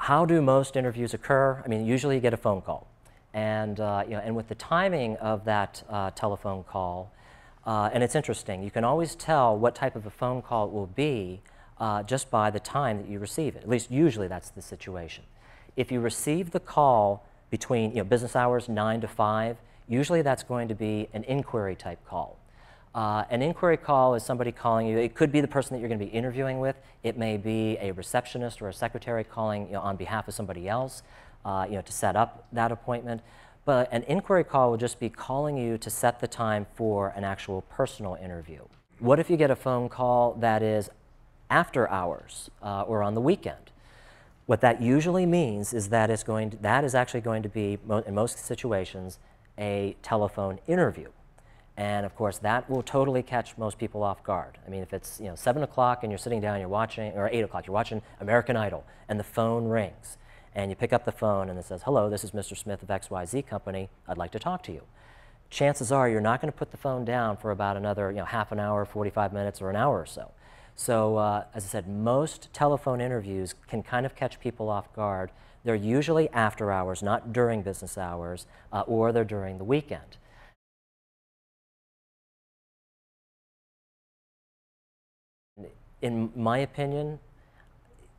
How do most interviews occur? I mean, usually you get a phone call. And, and with the timing of that telephone call, and it's interesting, you can always tell what type of a phone call it will be just by the time that you receive it. At least usually that's the situation. If you receive the call between business hours 9 to 5, usually that's going to be an inquiry type call. An inquiry call is somebody calling you. It could be the person that you're going to be interviewing with. It may be a receptionist or a secretary calling on behalf of somebody else to set up that appointment. But an inquiry call will just be calling you to set the time for an actual personal interview. What if you get a phone call that is after hours or on the weekend? What that usually means is that that is actually going to be, in most situations, a telephone interview. And of course, that will totally catch most people off guard. I mean, if it's 7 o'clock and you're sitting down, you're watching, or 8 o'clock, you're watching American Idol, and the phone rings, and you pick up the phone and it says, "Hello, this is Mr. Smith of XYZ Company. I'd like to talk to you." Chances are you're not going to put the phone down for about another half an hour, 45 minutes, or an hour or so. So as I said, most telephone interviews can kind of catch people off guard. They're usually after hours, not during business hours, or they're during the weekend. In my opinion,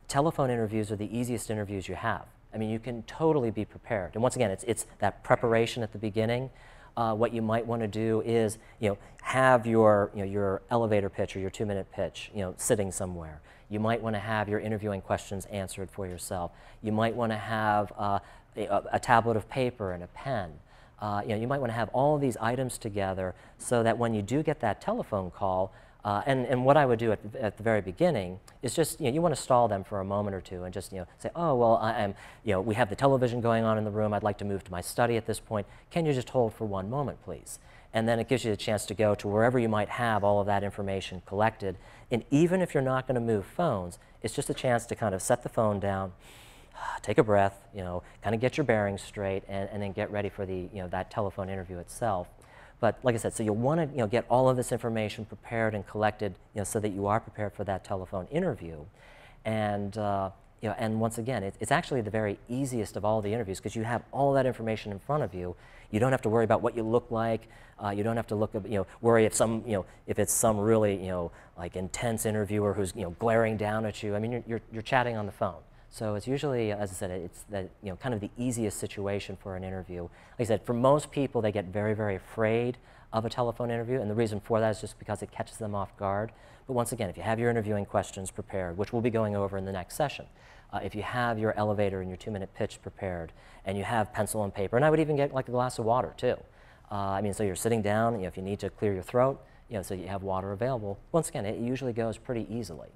telephone interviews are the easiest interviews you have. I mean, you can totally be prepared. And once again, it's that preparation at the beginning. What you might want to do is, have your elevator pitch or your 2-minute pitch, sitting somewhere. You might want to have your interviewing questions answered for yourself. You might want to have a tablet of paper and a pen. You might want to have all of these items together so that when you do get that telephone call, and what I would do at the very beginning is just, you want to stall them for a moment or two and just, say, "Oh, well, we have the television going on in the room. I'd like to move to my study at this point. Can you just hold for one moment, please?" And then it gives you the chance to go to wherever you might have all of that information collected. And even if you're not going to move phones, it's just a chance to kind of set the phone down, take a breath, kind of get your bearings straight, and then get ready for the, that telephone interview itself. But like I said, so you'll want to get all of this information prepared and collected so that you are prepared for that telephone interview. And, and once again, it's actually the very easiest of all the interviews because you have all that information in front of you. You don't have to worry about what you look like. You don't have to worry if if it's some really like intense interviewer who's glaring down at you. I mean, you're chatting on the phone. So it's usually, as I said, it's the, kind of the easiest situation for an interview. Like I said, for most people, they get very, very afraid of a telephone interview, and the reason for that is just because it catches them off guard. But once again, if you have your interviewing questions prepared, which we'll be going over in the next session, if you have your elevator and your 2-minute pitch prepared, and you have pencil and paper, and I would even get like a glass of water too. I mean, so you're sitting down, if you need to clear your throat, so you have water available. Once again, it usually goes pretty easily.